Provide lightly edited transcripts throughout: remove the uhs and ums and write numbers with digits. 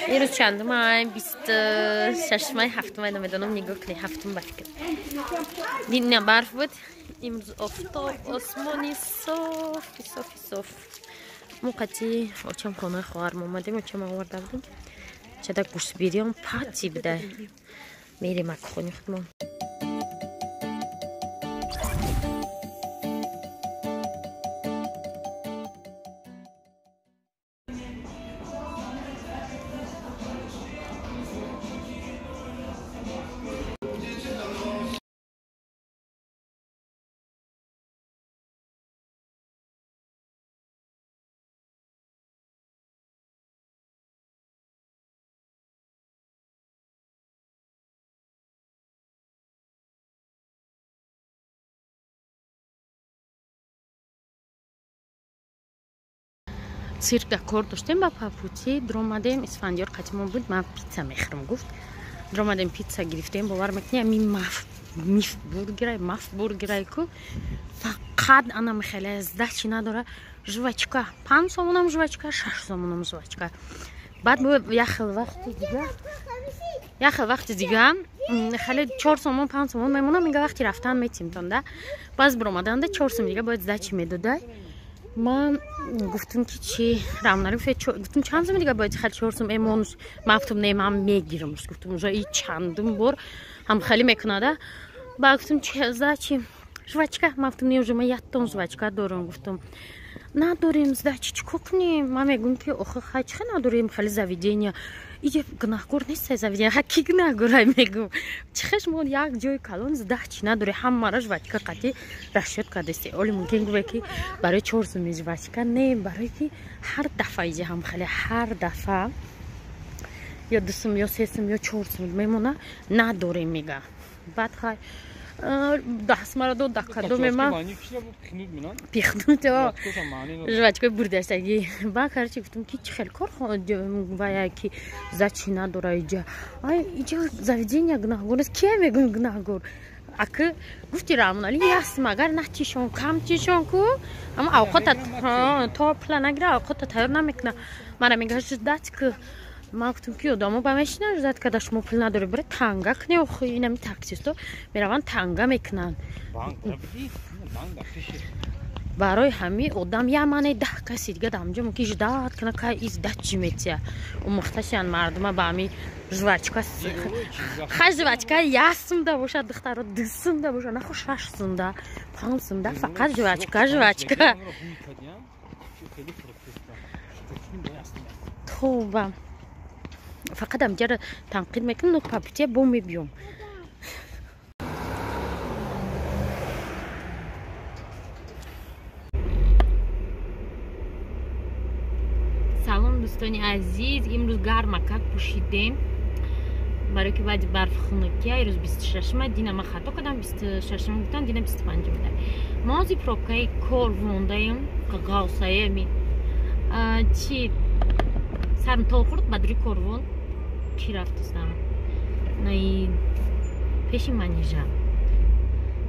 امروز چند ماه 26 ماه هفتم نمیدونم نگاه کنی هفتم باشه دیگه برف بود امروز آفتاب آسمانی صاف موقتی اوچم خونه خواهرم اومدیم اوچم آورده بودیم چه گوشت بیریم پاتی بده میریم اک خونی خودمون цирк кор доштем ба папути дромадем исфандиёр қатимон буд ман пицца мехрам гуфт дромадем пицца гирифтем бовар мекунӣ ами маф бургерай ку фақат ана мехеле сдачи надора жвачка 5 сомонам жвачка 6 сомонам жвачка баъд яхел вақти дига хеле 4 сомон 5 сомон мемонам мега вақти рафтан метимтонда баъз биромаданда 4 сом дига бояд сдачи медодай من گفتم که چی رامناری گفتم چند زمین دیگه باید خیلی چهارسم ایمونش مفتوم نیم هم میگیرمش گفتم اونجا این چندم بار هم خیلی میکنه با گفتم چی жвачка مفتوم نیم جمعه یادتون жвачка دارم گفتم نداریم زدچی چیکار کنیم من میگم که آخه خیلی نداریم خیلی заведение ایگه گناهگار نیست заведение کی گناهگاره میگم چخش مون یک جای کلان زدچی نداره همه را жвачка قطعی رشد کردستی ولی ممکن گویی که برای 4 سوم жвачка نه برای که هر دفعه ایجا هم خیلی هر دفعه یا 2 سوم یا 3 سوم یا 4 سوم میمونه نداره میگه بعد خیلی دست مرا دو دکتر من پیخنود жвачка бурдастаги با کارچی گفتم که خیلی کار خود وای کی زچی نداره اینجا اینجا заведение گناهگار است کی میگم گناهگار اگه گفتی رامنالی هست مگر نه چیشون کم چیشون کو اما اوقات تو پلان نگیره اوقات تیار نمیکنه من میگم دست که ما گفتم که آدمو با ماشین زد که داشت پول نداره بره تانگا کنه و خیلی نمی تاکسیستو میروان تانگا میکنن برای همین آدم یه مانه 10 کسی دیگه دامجا ممکن جداد کنه که ایز دچی میتیه و مختشیان مردم با همی жвачка خیلی жвачка یاسم دا باشه دخترها 2 سوم دا باشه نه خو 6 سوم دا 5 سوم دا فقط жвачка توبه فقط هم جر تنقید میکنم پاپیتی بوم میبیوم سلام دوستان عزیز امروز گرمه که پوشیدیم برای که بعد برف خنکی امروز 26 ماه دینا ما خطا کردم 26 ماه گفتن دینا 25 ماه ما از پروبکای کور وندایم قاوسایه می چی سرم تا خورد بدری کورون کی رفتستم نه پیش منیجا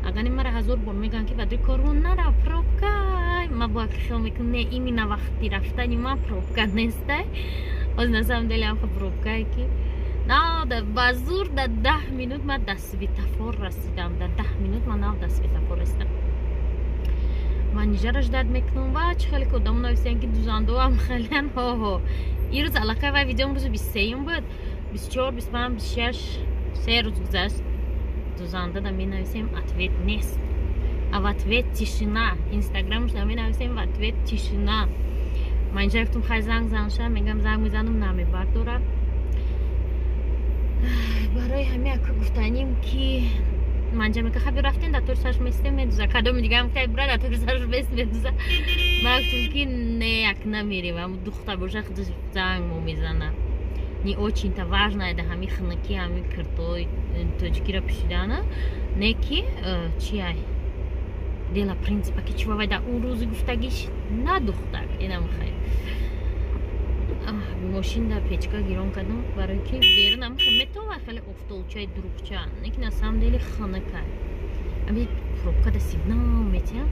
اگر مرا 1000 بار میگن که بدری کورون نرا پروبکای ما با خیال میکنم نه این نه وقتی رفتنی ما پروبکا نیسته از نسام دلم خب پروبکای کی نه در بازور در 10 minut من دست بیتفور رسیدم در 10 minut من نه دست بیتفور رسیدم منیجا را جدید میکنم و چه خیلی کدام نویسین که دوزاندو هم خیلی ها این روز علاقه و ویدیو روز 23 بود 24 25 26 3 روز گذشت دوزانده دا می نویسیم ответ نیست а в ответ тишина اینستاگرامش دا می نویسیم в ответ тишина منیجا گفتم خیلی زنگ شد میگم زنگ میزنم نمیبرداره برای همین اکو گفتنیم که منجا میگه خبر رفتین دکتر سرش میسته میدوزه کدوم دیگه هم که برای دکتر سرش میدوزه من گفتم که نه یک نمیریم اما دختر باشه خود زنگ میزنه не очень-то важно это همین خنکی همین کرتوی точки را پوشیدن نه که چیه دیلا принципа که چی باید اون روز گفتگیش نه دختر اینم خیلی ماشین در پیچکا گیران کردم برای که بیرونم خیلی تو و خیلی افتالچای دروغچه نیکی نسام دیلی خانه کرد اما پروبکا در سیگنال میتیم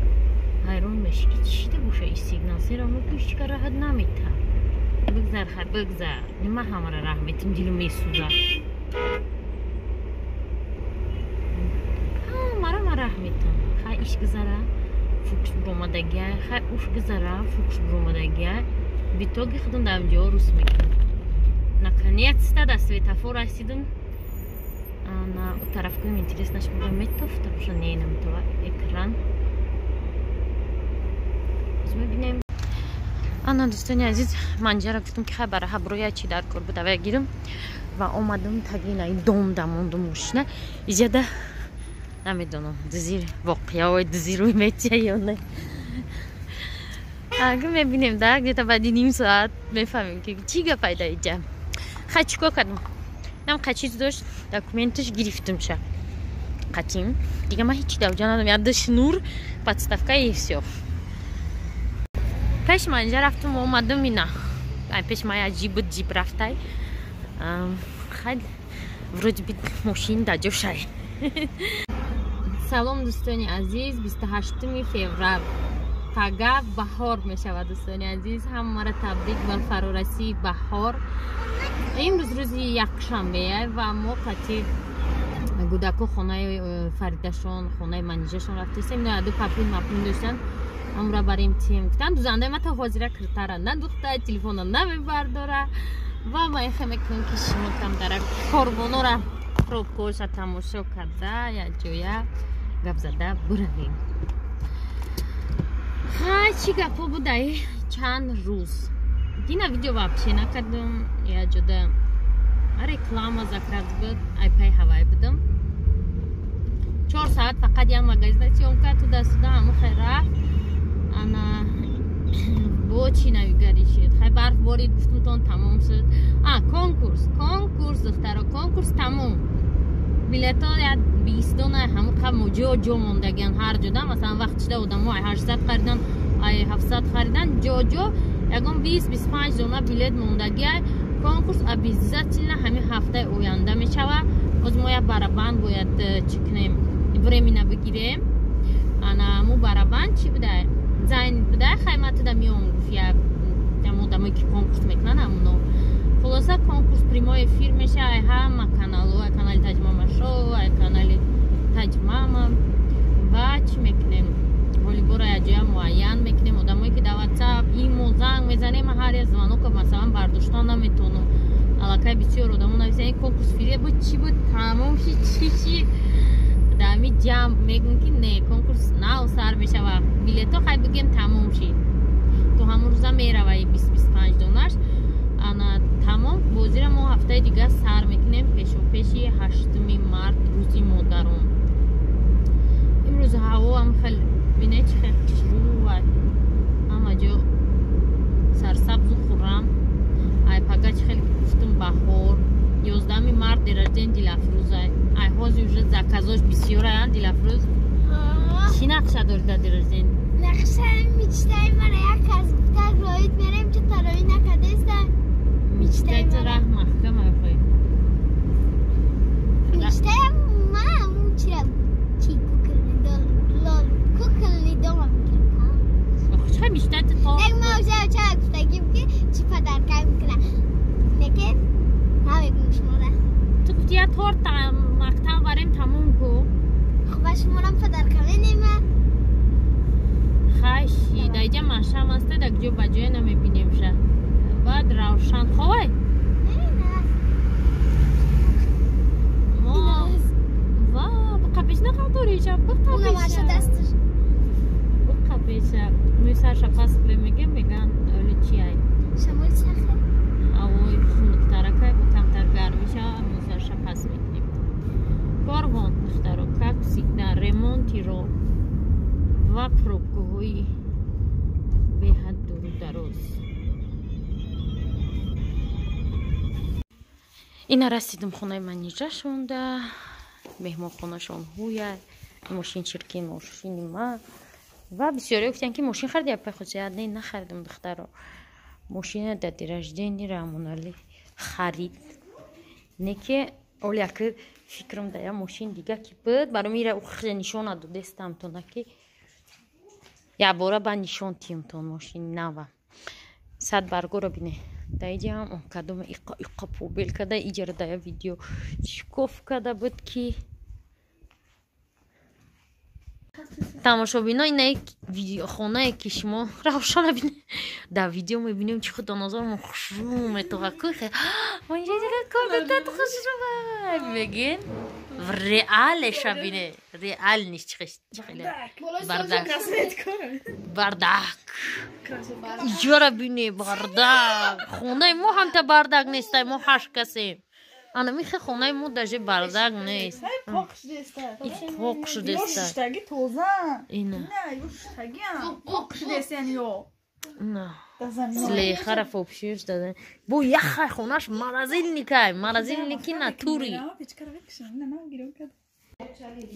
حیران میشه که چی ده باشه این سیگنال سیرا مو پیشکا راحت نمیتیم بگذر خب بگذر نما همه را رحمتیم جلو میسوزه مرا رحمتم خیلی ایش گذره فوکس برومدگی خیلی اوش گذره فوکس برومدگی بیتوگی خودم دارم جا روز میکنم наконец-то до светофора رسیدم на طرف کنم интересно что буду метов потому что не намтова экран ببینیم انا دوستان عزیز منجره گفتم که خبر هبرویا چی در کار بوده بگیرم و اومدم تگین این دوم دموندم ماشینه ایجاده نمیدونم دزیر واقعی های دزیر روی میتیه یا نه اگه میبینیم در دیتا بعدی نیم ساعت میفهمیم که چی گه پیدا ایجا خیلی چیکار کردم نم خیلی چیز داشت داکومنتش گرفتم شه قطیم دیگه من هیچی دو جانم یادش نور подставка і все پیش من اینجا رفتم و اومدم اینا پیش من عجیب جیب رفتای خیلی вроде би ماشین داجو شای سلام دوستانی عزیز 28 فوریه تاگا بهار میشود دوستانی عزیز همه را تبریک بر فرارسی بهار امروز روزی یکشنبه و ما قطعی گودکو خانه فریدشان خانه منیجشان رفتیم نه دو پاپین ماپین داشتن امرا بریم تیم گفتن دوزنده ما تا حاضر کرتاره نه دختر تلفن نمیبرداره و ما خیلی میکنم که شما کم داره کاربانو را پروبکوش تماشا کرده یا جویا گپ زده برویم چی گپا بوده چند روز دینا ویدیو واپسی نکردم یا جده реклама закрат بود ای پای هوای بودم 4 ساعت فقط یک مگزینه سیوم کرد تو دست همه خیلی رفت انا با چی نویگری شد خیلی برف بارید گفتم تون تمام شد کنکورس دخترها کنکورس تمام بیلت ها یاد 20 دونه همه قبل جو موندگن هر جدا مثلا وقت شده بودم ای 800 خریدن ای 700 خریدن جو یکم 20-25 دونه بیلت موندگی کنکورس обязательно همین هفته آینده میشود از ما یک برابند باید چی کنیم временно بگیریم انا مو برابند چی بوده زین بوده خیمت ده میون گفت یا دمایی که کنکورس میکنن همونو خلاصه کنکورس پریمای افیر میشه ای همه کانال تجمع شو ای کانال تجمع و چی میکنیم والیبال یا جای معین میکنیم آدمایی که در واتساپ ایمو زنگ میزنیم هر یک زمانو که مثلا برداشتن نمیتونم علاقه بسیار آدمو نویسن این کنکورس فری بود چی بود تمام چی دمی جمع میگن که نه کنکورس نه سر میشه و بیلتو خیلی بگیم تمام شید تو همون روزا میروی 20-25 دونش انا تمام بازی را ما هفته دیگه سر میکنیم پیشی 8 مارت روزی مادران امروز هوا هم خیلی بینه چه خیلی شروع اما جا سرسبز و خورم ای پگه چه خیلی گفتم بهار 11 مارت درجدین دیلافروز ای حاضی уже заказош بسیار هستند دیلافروز چی نقشه داری در درجدین؟ نقشه میچتای من یک از گفتن روید میرم که تراوی نکده استن میچتای تو راه محکم های میچتای من همون چی کوکلی دوم میگیرم چه میچتای تو تا؟ یک موزه چه گفتگیم که چی پدرکه میکنه نکه نمیگم شما ده تو گفتی یا تور مقتم بریم تموم کو خب شما رم پدرکه نیمه خیشی در اینجا مشم هسته در جو بجای نمیبینیم شه بعد روشن خواه بقا پیش نخواه شه بقا پیشه میسرش پس میگه میگن اولی چی های شمال چخه اوی خونک ترکه با کمتر گرمیشه میسرش پس میکنیم کاروان دخترو ککسی در ریمونتی رو و پروبکوهایی به حد دور دراز اینا رسیدم خونه منیجه شونده مهمان خونه شون هویه ماشین چرکین ماشینی ما و بسیاری گفتن که ماشین خریدی اپا خود زیاد نه نخریدم دختر رو ماشین در درجدینی رامونالی خرید نه که اولی اکر فکرم دایا ماشین دیگه که بود برای میره او خیلی نشان دو دستم تو نکی یا بارا با نشان تیم تو ماشین نوا صد برگو رو بینه اینجا هم اون کدوم ایقا پوبیل کده اینجا رو دایا ویدیو شکوف کده بود که تماشابینا اینه ویدیو خونه که شما روشن ببینه در ویدیو میبینیم چه خدا نظر خوشرومه تو که ما اینجا دیگه کاملت خوشرومه بگین ریالش ببینه ریال نیست چه خیلی بردک اینجا رو بینه بردک خونه ما هم تا بردک نیسته ما 8 کسیم انا میخه خونه مو داجه بردگ نیست پاک شده است پاک شده است یوشتگی توزه اینه نه یوشتگی هم پاک شده است یعنی یو نه سلیخه را فوبشیش دادن بو یخه خونش مرزیل نیکای مرزیل نیکی نتوری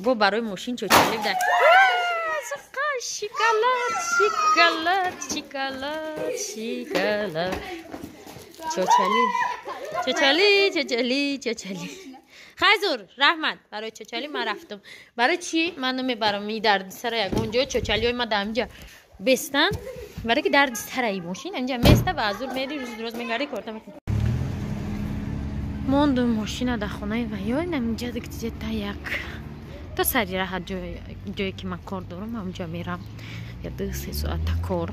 بو برای ماشین چوچالی بده شکلات چوچالی خیزور رحمت برای چوچالی من رفتم برای چی؟ من نمیبرم می درد سر یک اونجا چوچالی های ما دمجا بستن برای که درد سر ای ماشین اینجا میسته و ازور میری روز دروز میگردی کارتا میکنی موندم ماشین در خونه و یا اینجا دیگه تا یک تا سری راحت جایی که من کار دارم همونجا میرم یا 2-3 ساعت کار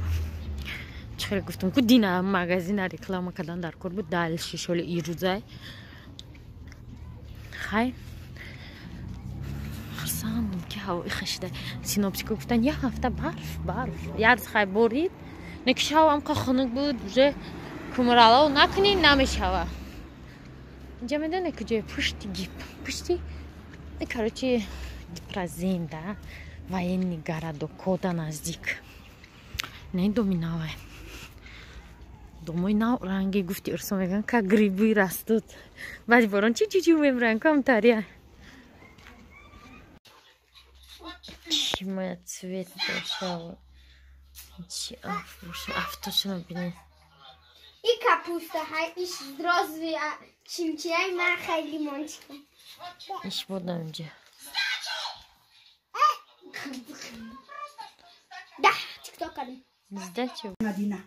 چخیلی گفتم که دینا مغازین ریکلام کردن در کار بود دل شیشول ایروزای خیلی خرسانم که هوای خشده سینوپسیکو گفتن یه هفته برف یاد خیلی برید نکشه هم که خنک بود بجه کمرالا و نکنی نمیشه اینجا میدونه که جای پشتی короче prezenda военный городок кода наздик не доминавай домой на ранги гуфти урсо меган как грибы растут баъди борон чи мемран комтария чима цвет дошла чи автошина бини این کپوسته های ایش درازوی چیمچی های من خیلی منچکم ایش بودم اینجا ده تیک تاک کردیم زده چی بود؟ مدینه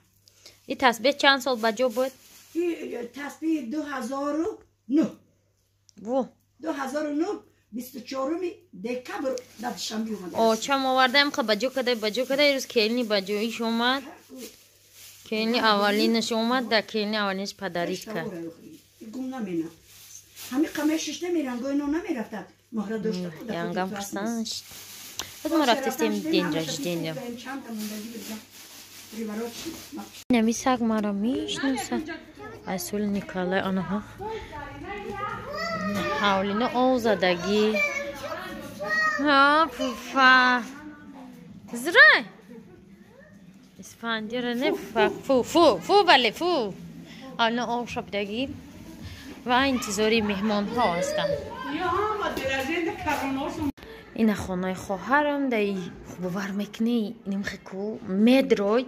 این تسبیح چند سال بجا بود؟ این تسبیح 2009 وو 2009 24 دکبر در شنبه اومده او چم آوردم که بجا کده ایروز کلنی بجاییش اومد کلنی اولینش اومد در کلنی اولینش پدریش کرد گم نمینه همین قمشش نمیرن گوی نو نمیرفتن مهره داشته بود یانگم پرسانش بود ما رفتستیم دین رجدینیم نمی ساق مرا میشنوسه اصول نیکالای آنها حولینه او زدگی ها پوفا زره اسفندیره نفک فو بله فو حولینه او شبدگی و انتظاری مهمان ها هستم این خانه خواهرم دایی باور میکنی نمیخه کو مدروی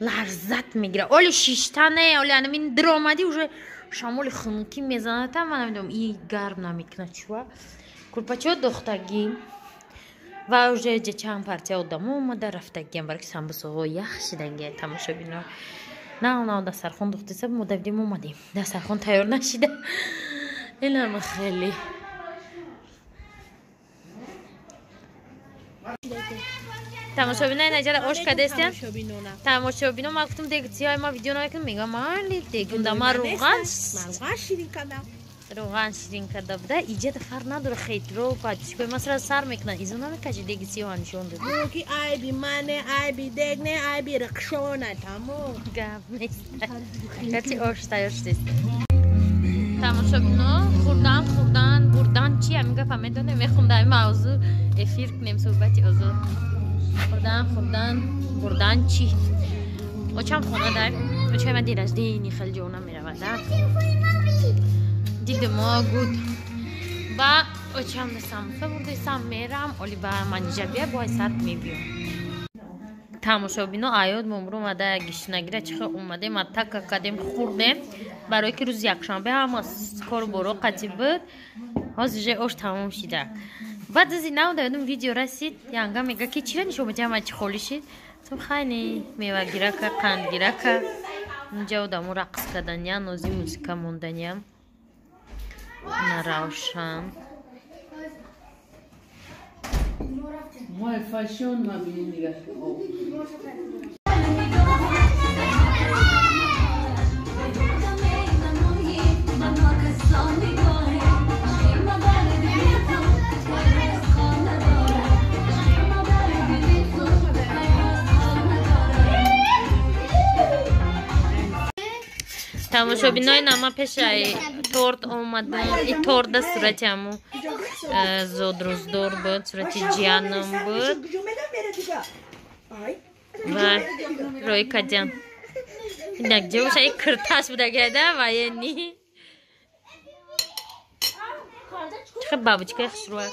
لرزت میگیره اولی شیشتنه اولی انمین درامدی اوشه شامول خنکی میزنه تا من نمیدونم این گرم نمیکنه چوا کرپاچو دختگی و اوشه چند پرچه آدم اومده رفتگیم برای که سنبسو ها یخ شدنگه تماشا بینا نه دسترخون دختی سب مدبدیم اومدیم دسترخون تیار نشیده این هم خیلی تماشابینا این اجاره آش کده استیم تماشابینا ما گفتم دیگه چی های ما ویدیو نکنم میگم مالی دیگه ما روغن شیرین کرده بوده ایجاد فرق نداره خیلی رو پادش که مثلا سر میکنن ایزو نمیکشه دیگه سی ها نشون داده کی ای بی منه ای بی دگنه ای بی رقشونه تمام گپ نیست گرچه آش است تماشابینا خوردن بردن چی هم گفت میدونه میخوندم موضوع افیر کنیم صحبتی آزاد خوردن بردن چی اوچم خونه داریم اوچه من دیر از دینی خیلی جونا میرون دید ما گود با اوچم دستم بردیستم میرم اولی با منیجه بیا باید سرد میبیم تماشابینا آیاد ممرو اومده گشنگیره چخه اومده ما تک کدیم خوردیم برای که روز یکشنبه هم از کار برو قطعی بود حاضر اوش تمام شده بعد از این نو ویدیو رسید یانگا میگه که چی نشو بجام چی خولی شد تو خیلی میوه گیره که قند گیره که اینجا آدمو رقص کردن از این موسیقی موندن روشن ما فاشون ما بینیم دیگه тамошобинои нама пешаи торт омадам и торда сурати ҳаму зодруздор буд сурати ҷиянам буд ва рӯйкаҷан инак ҷоша и кирташ будагада ваяни чӣ бабочкаи хушрӯя